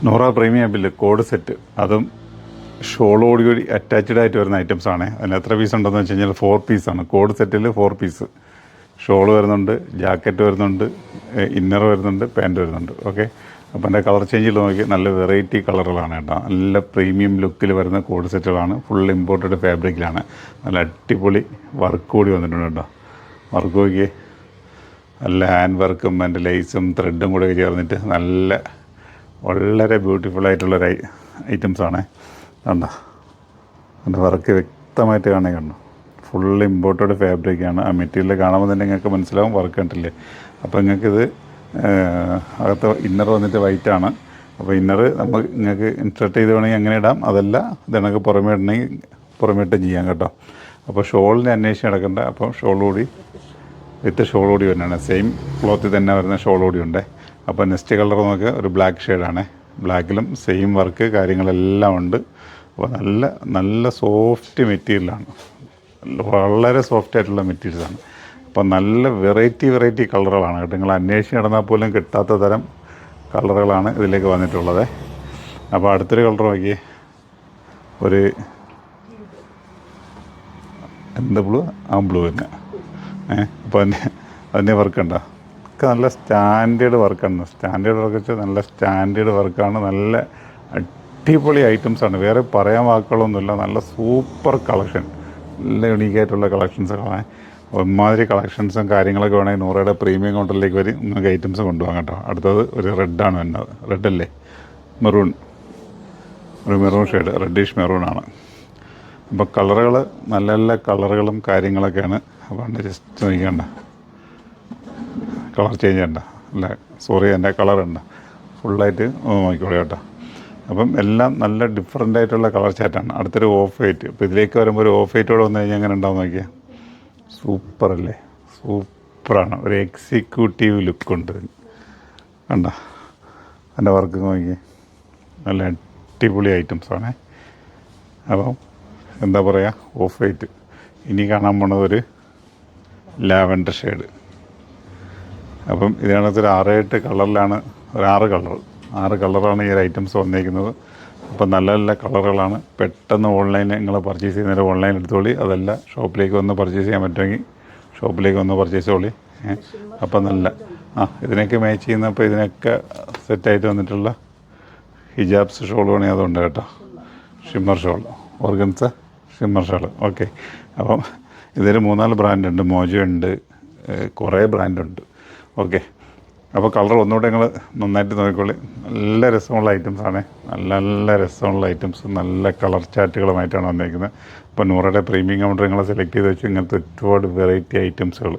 Noora premium bill code set, അതും ഷോളോടുകൂടി attached ആയിട്ട് വരുന്ന ഐറ്റംസ് ആണ്. അതിന് എത്ര പീസ് ഉണ്ടെന്ന് വെച്ച് കഴിഞ്ഞാൽ 4 പീസാണ്. കോഡ് സെറ്റിൽ 4 പീസ്. ഷോൾ വരുന്നുണ്ട്, ജാക്കറ്റ് വരുന്നുണ്ട്, ഇന്നർ വരുന്നുണ്ട്, പാൻറ്റ് വരുന്നുണ്ട്. ഓക്കെ, അപ്പോൾ എൻ്റെ കളർ ചേഞ്ചിൽ നോക്കി നല്ല വെറൈറ്റി കളറുകളാണ് കേട്ടോ. നല്ല പ്രീമിയം ലുക്കിൽ വരുന്ന കോഡ് സെറ്റുകളാണ്. ഫുൾ ഇമ്പോർട്ടഡ് ഫാബ്രിക്കിലാണ്. നല്ല അടിപൊളി വർക്ക് കൂടി വന്നിട്ടുണ്ട് കേട്ടോ. വർക്ക് നോക്കി നല്ല ഹാൻഡ് വർക്കും അതിൻ്റെ ലേസും ത്രെഡും കൂടെ ചേർന്നിട്ട് നല്ല വളരെ ബ്യൂട്ടിഫുള്ളായിട്ടുള്ളൊരു ഐറ്റംസാണ്. കണ്ടോ, അതിൻ്റെ വർക്ക് വ്യക്തമായിട്ട് കാണാൻ കണ്ടു. ഫുൾ ഇമ്പോർട്ടഡ് ഫാബ്രിക്കാണ്. ആ മെറ്റീരിയൽ കാണുമ്പോൾ തന്നെ നിങ്ങൾക്ക് മനസ്സിലാവും വർക്ക് കണ്ടില്ലേ. അപ്പോൾ നിങ്ങൾക്കിത് അകത്ത് ഇന്നർ വന്നിട്ട് വൈറ്റാണ്. അപ്പോൾ ഇന്നർ നിങ്ങൾക്ക് ഇൻസർട്ട് ചെയ്ത് വേണമെങ്കിൽ അങ്ങനെ ഇടാം. അതല്ല ഇതണക്ക് പുറമേ ഇടണമെങ്കിൽ പുറമേ ഇട്ട് ചെയ്യാം കേട്ടോ. അപ്പോൾ ഷോളിൻ്റെ അന്വേഷിച്ച് നടക്കണ്ട. അപ്പോൾ ഷോൾ കൂടി വിത്ത് ഷോൾ കൂടി വരുന്നതാണ്. സെയിം ക്ലോത്തിൽ തന്നെ വരുന്ന ഷോൾ കൂടി ഉണ്ട്. അപ്പോൾ നെക്സ്റ്റ് കളർ നമുക്ക് ഒരു ബ്ലാക്ക് ഷെയ്ഡാണ്. ബ്ലാക്കിലും സെയിം വർക്ക് കാര്യങ്ങളെല്ലാം ഉണ്ട്. അപ്പോൾ നല്ല നല്ല സോഫ്റ്റ് മെറ്റീരിയലാണ്. വളരെ സോഫ്റ്റ് ആയിട്ടുള്ള മെറ്റീരിയലാണ്. അപ്പോൾ നല്ല വെറൈറ്റി കളറുകളാണ് കേട്ടോ. നിങ്ങൾ അന്വേഷിച്ച് നടന്നാൽ പോലും കിട്ടാത്ത തരം കളറുകളാണ് ഇതിലേക്ക് വന്നിട്ടുള്ളത്. അപ്പോൾ അടുത്തൊരു കളർ നോക്കി, ഒരു എന്ത് ബ്ലൂ, ആ ബ്ലൂ തന്നെ. അപ്പോൾ അതിൻ്റെ വർക്ക് ഉണ്ടോ, ഒക്കെ നല്ല സ്റ്റാൻഡേർഡ് വർക്കാണ്. സ്റ്റാൻഡേർഡ് വർക്ക് വെച്ചാൽ നല്ല സ്റ്റാൻഡേർഡ് വർക്കാണ്. നല്ല അടിപൊളി ഐറ്റംസാണ്. വേറെ പറയാൻ വാക്കുകളൊന്നുമില്ല. നല്ല സൂപ്പർ കളക്ഷൻ, നല്ല യുണീക്കായിട്ടുള്ള കളക്ഷൻസുകളാണ്. ഒരുമാതിരി കളക്ഷൻസും കാര്യങ്ങളൊക്കെ വേണമെങ്കിൽ നൂറയുടെ പ്രീമിയം കൗണ്ടറിലേക്ക് വരും നിങ്ങൾക്ക് ഐറ്റംസ് കൊണ്ടുപോകാം കേട്ടോ. അടുത്തത് ഒരു റെഡാണ് വരുന്നത്. റെഡല്ലേ, മെറൂൺ, ഒരു മെറൂൺ ഷെയ്ഡ്, റെഡിഷ് മെറൂണാണ്. അപ്പോൾ കളറുകൾ നല്ല നല്ല കളറുകളും കാര്യങ്ങളൊക്കെയാണ്. അപ്പോൾ ജസ്റ്റ് നോക്കിക്കണ്ട, കളർ ചേഞ്ച് ചെയ്യണ്ട, അല്ല സോറി എൻ്റെ കളറുണ്ട് ഫുള്ളായിട്ട് നോക്കിക്കോളൂ കേട്ടോ. അപ്പം എല്ലാം നല്ല ഡിഫറൻ്റ് ആയിട്ടുള്ള കളർ ചാറ്റാണ്. അടുത്തൊരു ഓഫ് വൈറ്റ്. അപ്പോൾ ഇതിലേക്ക് വരുമ്പോൾ ഒരു ഓഫ് വൈറ്റോടെ വന്നു കഴിഞ്ഞാൽ എങ്ങനെ ഉണ്ടാവും നോക്കിയാൽ, സൂപ്പറല്ലേ, സൂപ്പറാണ്. ഒരു എക്സിക്യൂട്ടീവ് ലുക്കുണ്ട് കണ്ട. എൻ്റെ വർക്ക് നോക്കി നല്ല അടിപൊളി ഐറ്റംസാണ്. അപ്പം എന്താ പറയുക, ഓഫ് വൈറ്റ്. ഇനി കാണാൻ പോണത് ഒരു ലാവൻഡർ ഷെയ്ഡ്. അപ്പം ഇതിനകത്ത് ഒരു 6-8 കളറിലാണ്, ഒരു 6 കളറാണ് ഈ ഒരു ഐറ്റംസ് വന്നിരിക്കുന്നത്. അപ്പം നല്ല നല്ല കളറുകളാണ്. പെട്ടെന്ന് ഓൺലൈൻ നിങ്ങൾ പർച്ചേസ് ചെയ്യുന്നതിന് ഓൺലൈൻ എടുത്തോളി. അതല്ല ഷോപ്പിലേക്ക് വന്ന് പർച്ചേസ് ചെയ്യാൻ പറ്റുമെങ്കിൽ ഷോപ്പിലേക്ക് വന്ന് പർച്ചേസ് ചെയ്തോളി. അപ്പം നല്ല ഇതിനൊക്കെ മാച്ച് ചെയ്യുന്ന, അപ്പോൾ ഇതിനൊക്കെ സെറ്റായിട്ട് വന്നിട്ടുള്ള ഹിജാബ്സ് ഷോൾ വേണമെങ്കിൽ അതുണ്ട് കേട്ടോ. Shimmer shawl, organza shimmer shawl. Okay, അപ്പം ഇതൊരു 3-4 ബ്രാൻഡുണ്ട്. മോജോ ഉണ്ട്, കുറേ ബ്രാൻഡുണ്ട്. ഓക്കെ, അപ്പോൾ കളർ ഒന്നുകൂടെ നിങ്ങൾ നന്നായിട്ട് നോക്കിക്കോളി. നല്ല രസമുള്ള ഐറ്റംസാണ്. നല്ല നല്ല രസമുള്ള ഐറ്റംസ്, നല്ല കളർ ചാറ്റുകളുമായിട്ടാണ് വന്നിരിക്കുന്നത്. അപ്പോൾ നൂറയുടെ പ്രീമിയം കൗണ്ടർ നിങ്ങൾ സെലക്ട് ചെയ്ത് വെച്ച് ഇങ്ങനത്തെ ഒരുപാട് വെറൈറ്റി ഐറ്റംസുകൾ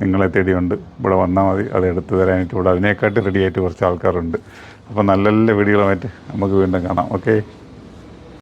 നിങ്ങളെ തേടിയുണ്ട്. ഇവിടെ വന്നാൽ മതി, അത് എടുത്തു തരാനായിട്ട് ഇവിടെ അതിനേക്കാട്ടി റെഡി ആയിട്ട് കുറച്ച് ആൾക്കാരുണ്ട്. അപ്പോൾ നല്ല നല്ല വീഡിയോകളുമായിട്ട് നമുക്ക് വീണ്ടും കാണാം. ഓക്കെ.